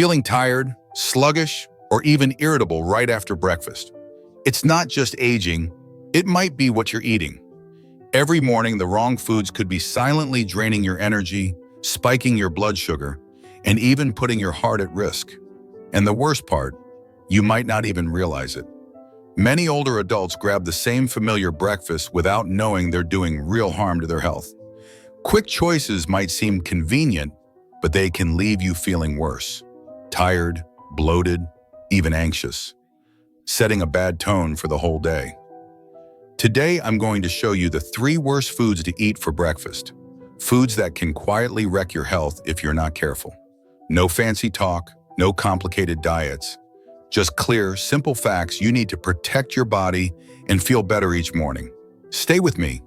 Feeling tired, sluggish, or even irritable right after breakfast? It's not just aging, it might be what you're eating. Every morning, the wrong foods could be silently draining your energy, spiking your blood sugar, and even putting your heart at risk. And the worst part, you might not even realize it. Many older adults grab the same familiar breakfast without knowing they're doing real harm to their health. Quick choices might seem convenient, but they can leave you feeling worse. Tired, bloated, even anxious, setting a bad tone for the whole day. Today, I'm going to show you the 3 worst foods to eat for breakfast. Foods that can quietly wreck your health if you're not careful. No fancy talk, no complicated diets. Just clear, simple facts you need to protect your body and feel better each morning. Stay with me,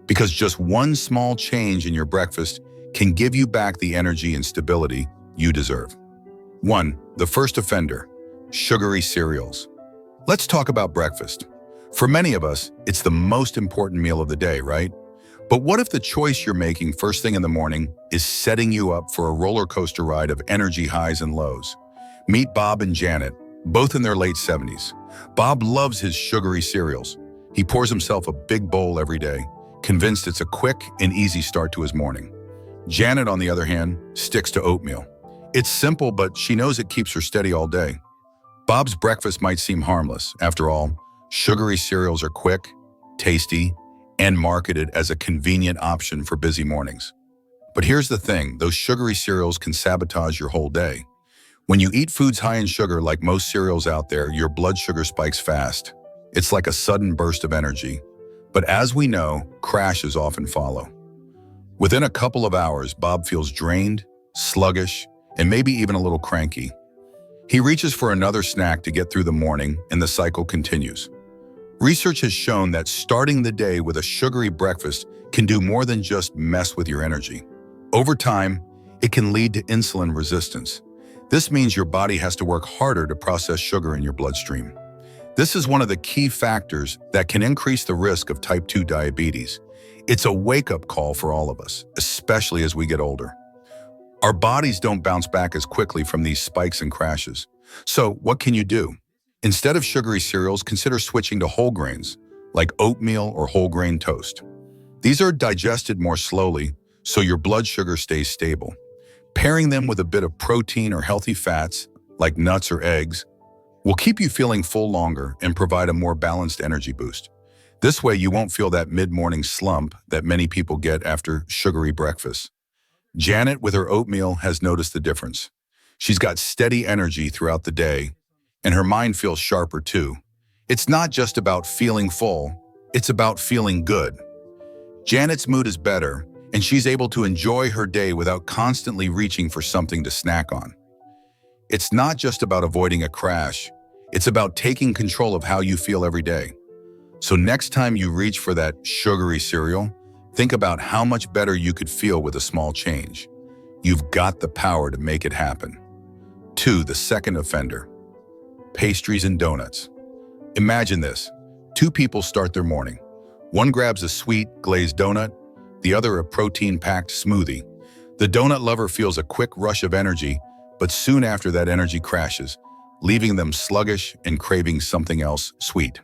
because just one small change in your breakfast can give you back the energy and stability you deserve. 1. The first offender, sugary cereals. Let's talk about breakfast. For many of us, it's the most important meal of the day, right? But what if the choice you're making first thing in the morning is setting you up for a roller coaster ride of energy highs and lows? Meet Bob and Janet, both in their late 70s. Bob loves his sugary cereals. He pours himself a big bowl every day, convinced it's a quick and easy start to his morning. Janet, on the other hand, sticks to oatmeal. It's simple, but she knows it keeps her steady all day. Bob's breakfast might seem harmless. After all, sugary cereals are quick, tasty, and marketed as a convenient option for busy mornings. But here's the thing, those sugary cereals can sabotage your whole day. When you eat foods high in sugar, like most cereals out there, your blood sugar spikes fast. It's like a sudden burst of energy. But as we know, crashes often follow. Within a couple of hours, Bob feels drained, sluggish, and maybe even a little cranky. He reaches for another snack to get through the morning, and the cycle continues. Research has shown that starting the day with a sugary breakfast can do more than just mess with your energy. Over time, it can lead to insulin resistance. This means your body has to work harder to process sugar in your bloodstream. This is one of the key factors that can increase the risk of type 2 diabetes. It's a wake-up call for all of us, especially as we get older. Our bodies don't bounce back as quickly from these spikes and crashes. So what can you do? Instead of sugary cereals, consider switching to whole grains, like oatmeal or whole grain toast. These are digested more slowly, so your blood sugar stays stable. Pairing them with a bit of protein or healthy fats, like nuts or eggs, will keep you feeling full longer and provide a more balanced energy boost. This way, you won't feel that mid-morning slump that many people get after sugary breakfasts. Janet, with her oatmeal, has noticed the difference. She's got steady energy throughout the day, and her mind feels sharper too. It's not just about feeling full, it's about feeling good. Janet's mood is better, and she's able to enjoy her day without constantly reaching for something to snack on. It's not just about avoiding a crash, it's about taking control of how you feel every day. So next time you reach for that sugary cereal, think about how much better you could feel with a small change. You've got the power to make it happen. 2. The second offender, pastries and donuts. Imagine this. 2 people start their morning. One grabs a sweet, glazed donut, the other a protein-packed smoothie. The donut lover feels a quick rush of energy, but soon after that energy crashes, leaving them sluggish and craving something else sweet.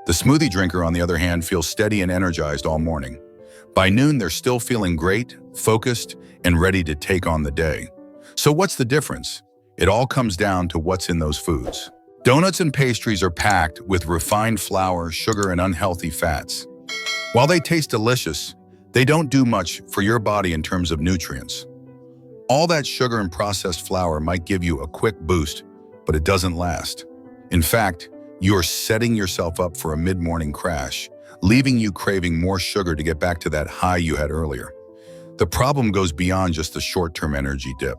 The smoothie drinker, on the other hand, feels steady and energized all morning. By noon, they're still feeling great, focused, and ready to take on the day. So what's the difference? It all comes down to what's in those foods. Donuts and pastries are packed with refined flour, sugar, and unhealthy fats. While they taste delicious, they don't do much for your body in terms of nutrients. All that sugar and processed flour might give you a quick boost, but it doesn't last. In fact, you're setting yourself up for a mid-morning crash, leaving you craving more sugar to get back to that high you had earlier. The problem goes beyond just the short-term energy dip.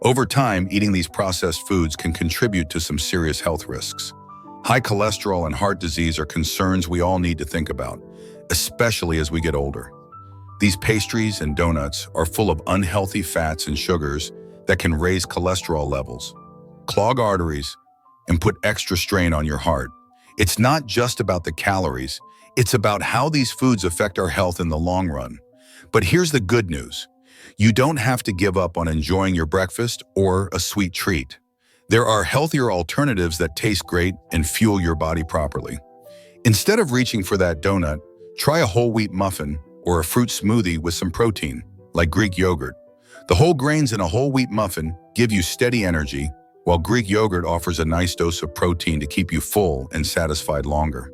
Over time, eating these processed foods can contribute to some serious health risks. High cholesterol and heart disease are concerns we all need to think about, especially as we get older. These pastries and donuts are full of unhealthy fats and sugars that can raise cholesterol levels, clog arteries, and put extra strain on your heart. It's not just about the calories, it's about how these foods affect our health in the long run. But here's the good news. You don't have to give up on enjoying your breakfast or a sweet treat. There are healthier alternatives that taste great and fuel your body properly. Instead of reaching for that donut, try a whole wheat muffin or a fruit smoothie with some protein, like Greek yogurt. The whole grains in a whole wheat muffin give you steady energy, while Greek yogurt offers a nice dose of protein to keep you full and satisfied longer.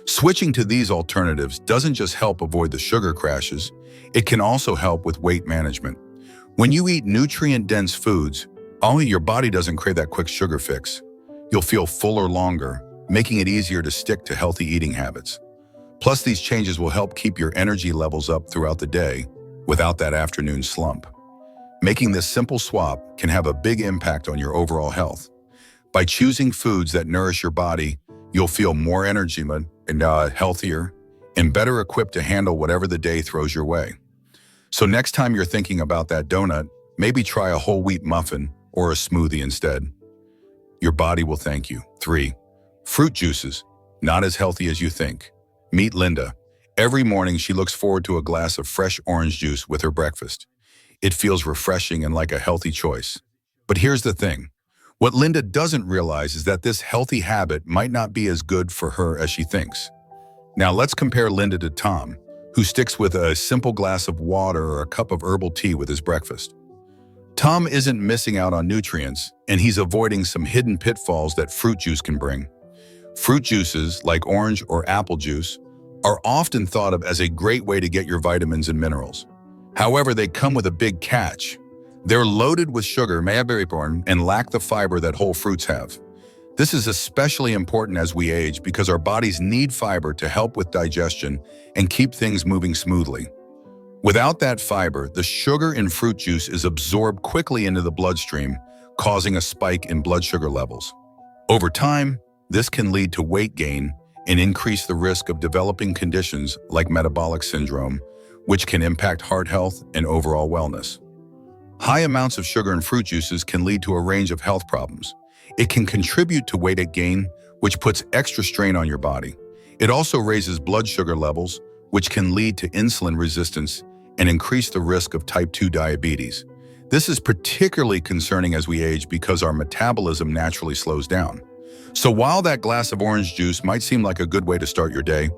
Switching to these alternatives doesn't just help avoid the sugar crashes, it can also help with weight management. When you eat nutrient-dense foods, only your body doesn't crave that quick sugar fix. You'll feel fuller longer, making it easier to stick to healthy eating habits. Plus, these changes will help keep your energy levels up throughout the day without that afternoon slump. Making this simple swap can have a big impact on your overall health. By choosing foods that nourish your body, you'll feel more energy and healthier and better equipped to handle whatever the day throws your way. So next time you're thinking about that donut, maybe try a whole wheat muffin or a smoothie instead. Your body will thank you. 3. Fruit juices, not as healthy as you think. Meet Linda. Every morning she looks forward to a glass of fresh orange juice with her breakfast. It feels refreshing and like a healthy choice. But here's the thing. What Linda doesn't realize is that this healthy habit might not be as good for her as she thinks. Now let's compare Linda to Tom, who sticks with a simple glass of water or a cup of herbal tea with his breakfast. Tom isn't missing out on nutrients, and he's avoiding some hidden pitfalls that fruit juice can bring. Fruit juices, like orange or apple juice, are often thought of as a great way to get your vitamins and minerals. However, they come with a big catch. They're loaded with sugar, and lack the fiber that whole fruits have. This is especially important as we age because our bodies need fiber to help with digestion and keep things moving smoothly. Without that fiber, the sugar in fruit juice is absorbed quickly into the bloodstream, causing a spike in blood sugar levels. Over time, this can lead to weight gain and increase the risk of developing conditions like metabolic syndrome, which can impact heart health and overall wellness. High amounts of sugar in fruit juices can lead to a range of health problems. It can contribute to weight gain, which puts extra strain on your body. It also raises blood sugar levels, which can lead to insulin resistance and increase the risk of type 2 diabetes. This is particularly concerning as we age because our metabolism naturally slows down. So while that glass of orange juice might seem like a good way to start your day,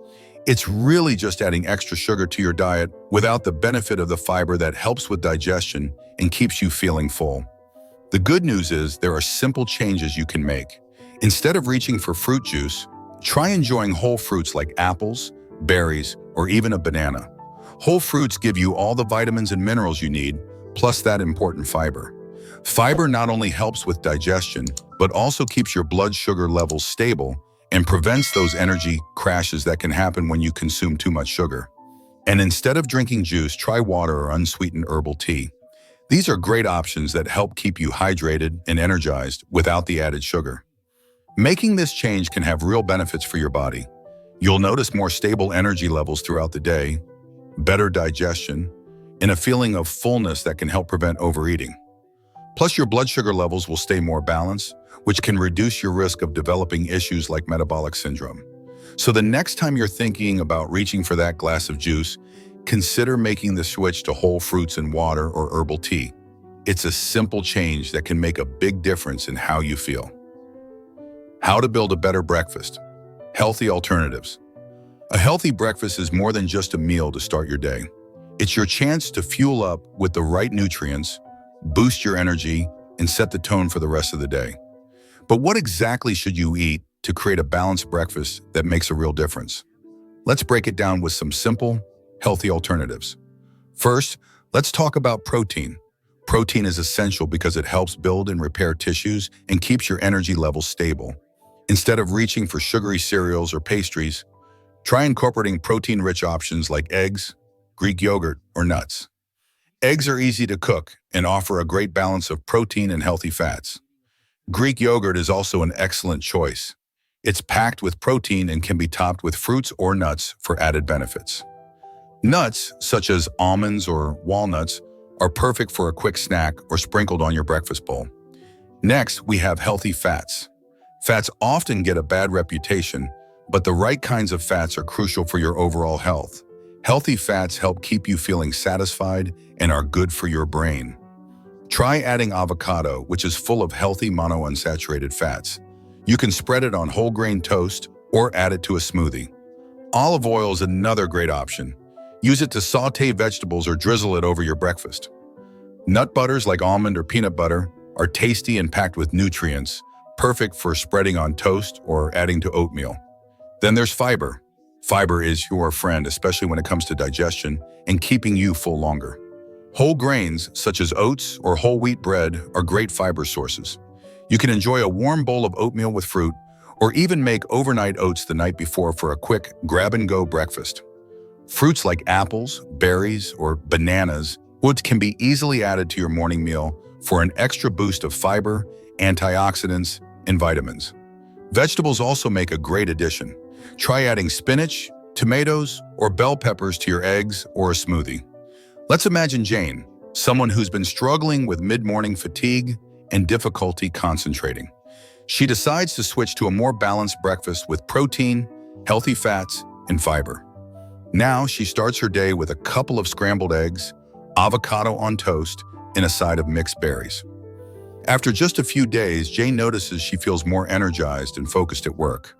it's really just adding extra sugar to your diet without the benefit of the fiber that helps with digestion and keeps you feeling full. The good news is there are simple changes you can make. Instead of reaching for fruit juice, try enjoying whole fruits like apples, berries, or even a banana. Whole fruits give you all the vitamins and minerals you need, plus that important fiber. Fiber not only helps with digestion, but also keeps your blood sugar levels stable and prevents those energy crashes that can happen when you consume too much sugar. And instead of drinking juice, try water or unsweetened herbal tea. These are great options that help keep you hydrated and energized without the added sugar. Making this change can have real benefits for your body. You'll notice more stable energy levels throughout the day, better digestion, and a feeling of fullness that can help prevent overeating. Plus, your blood sugar levels will stay more balanced, which can reduce your risk of developing issues like metabolic syndrome. So the next time you're thinking about reaching for that glass of juice, consider making the switch to whole fruits and water or herbal tea. It's a simple change that can make a big difference in how you feel. How to build a better breakfast. Healthy alternatives. A healthy breakfast is more than just a meal to start your day. It's your chance to fuel up with the right nutrients, boost your energy, and set the tone for the rest of the day. But what exactly should you eat to create a balanced breakfast that makes a real difference? Let's break it down with some simple, healthy alternatives. First, let's talk about protein. Protein is essential because it helps build and repair tissues and keeps your energy levels stable. Instead of reaching for sugary cereals or pastries, try incorporating protein-rich options like eggs, Greek yogurt, or nuts. Eggs are easy to cook and offer a great balance of protein and healthy fats. Greek yogurt is also an excellent choice. It's packed with protein and can be topped with fruits or nuts for added benefits. Nuts, such as almonds or walnuts, are perfect for a quick snack or sprinkled on your breakfast bowl. Next, we have healthy fats. Fats often get a bad reputation, but the right kinds of fats are crucial for your overall health. Healthy fats help keep you feeling satisfied and are good for your brain. Try adding avocado, which is full of healthy monounsaturated fats. You can spread it on whole grain toast or add it to a smoothie. Olive oil is another great option. Use it to saute vegetables or drizzle it over your breakfast. Nut butters like almond or peanut butter are tasty and packed with nutrients, perfect for spreading on toast or adding to oatmeal. Then there's fiber. Fiber is your friend, especially when it comes to digestion and keeping you full longer. Whole grains, such as oats or whole wheat bread, are great fiber sources. You can enjoy a warm bowl of oatmeal with fruit, or even make overnight oats the night before for a quick grab-and-go breakfast. Fruits like apples, berries, or bananas, which can be easily added to your morning meal for an extra boost of fiber, antioxidants, and vitamins. Vegetables also make a great addition. Try adding spinach, tomatoes, or bell peppers to your eggs or a smoothie. Let's imagine Jane, someone who's been struggling with mid-morning fatigue and difficulty concentrating. She decides to switch to a more balanced breakfast with protein, healthy fats, and fiber. Now she starts her day with a couple of scrambled eggs, avocado on toast, and a side of mixed berries. After just a few days, Jane notices she feels more energized and focused at work.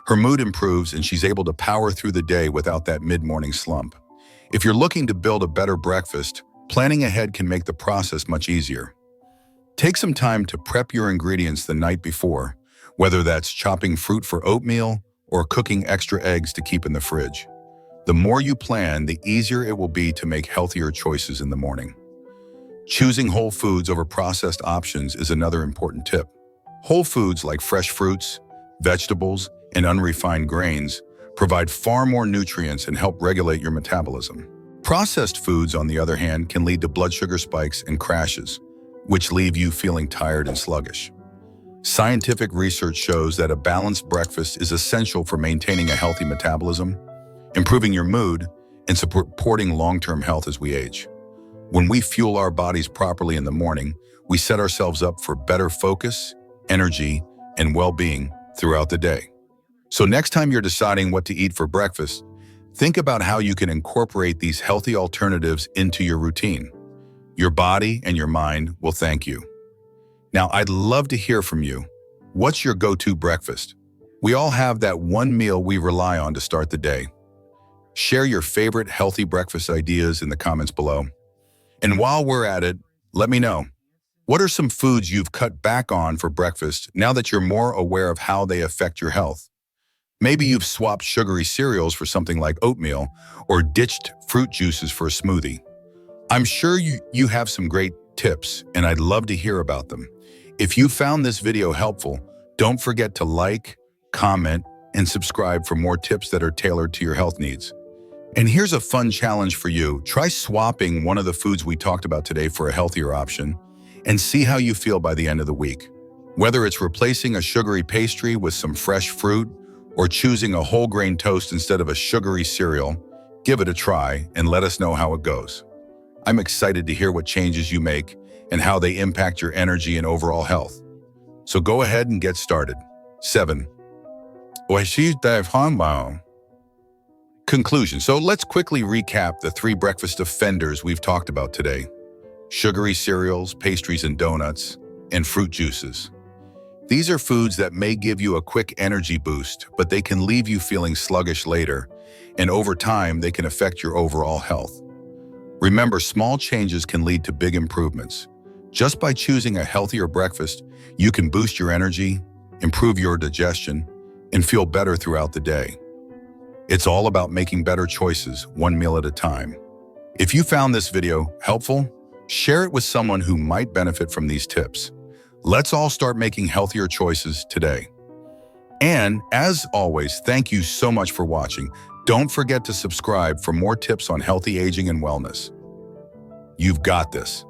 Her mood improves and she's able to power through the day without that mid-morning slump. If you're looking to build a better breakfast, planning ahead can make the process much easier. Take some time to prep your ingredients the night before, whether that's chopping fruit for oatmeal or cooking extra eggs to keep in the fridge. The more you plan, the easier it will be to make healthier choices in the morning. Choosing whole foods over processed options is another important tip. Whole foods like fresh fruits, vegetables, and unrefined grains provide far more nutrients and help regulate your metabolism. Processed foods, on the other hand, can lead to blood sugar spikes and crashes, which leave you feeling tired and sluggish. Scientific research shows that a balanced breakfast is essential for maintaining a healthy metabolism, improving your mood, and supporting long-term health as we age. When we fuel our bodies properly in the morning, we set ourselves up for better focus, energy, and well-being throughout the day. So next time you're deciding what to eat for breakfast, think about how you can incorporate these healthy alternatives into your routine. Your body and your mind will thank you. Now, I'd love to hear from you. What's your go-to breakfast? We all have that one meal we rely on to start the day. Share your favorite healthy breakfast ideas in the comments below. And while we're at it, let me know, what are some foods you've cut back on for breakfast now that you're more aware of how they affect your health? Maybe you've swapped sugary cereals for something like oatmeal or ditched fruit juices for a smoothie. I'm sure you have some great tips, and I'd love to hear about them. If you found this video helpful, don't forget to like, comment, and subscribe for more tips that are tailored to your health needs. And here's a fun challenge for you. Try swapping one of the foods we talked about today for a healthier option and see how you feel by the end of the week. Whether it's replacing a sugary pastry with some fresh fruit or choosing a whole grain toast instead of a sugary cereal, give it a try and let us know how it goes. I'm excited to hear what changes you make and how they impact your energy and overall health. So go ahead and get started. 7. Conclusion. So let's quickly recap the 3 breakfast offenders we've talked about today: sugary cereals, pastries and donuts, and fruit juices. These are foods that may give you a quick energy boost, but they can leave you feeling sluggish later, and over time, they can affect your overall health. Remember, small changes can lead to big improvements. Just by choosing a healthier breakfast, you can boost your energy, improve your digestion, and feel better throughout the day. It's all about making better choices, one meal at a time. If you found this video helpful, share it with someone who might benefit from these tips. Let's all start making healthier choices today. And as always, thank you so much for watching. Don't forget to subscribe for more tips on healthy aging and wellness. You've got this.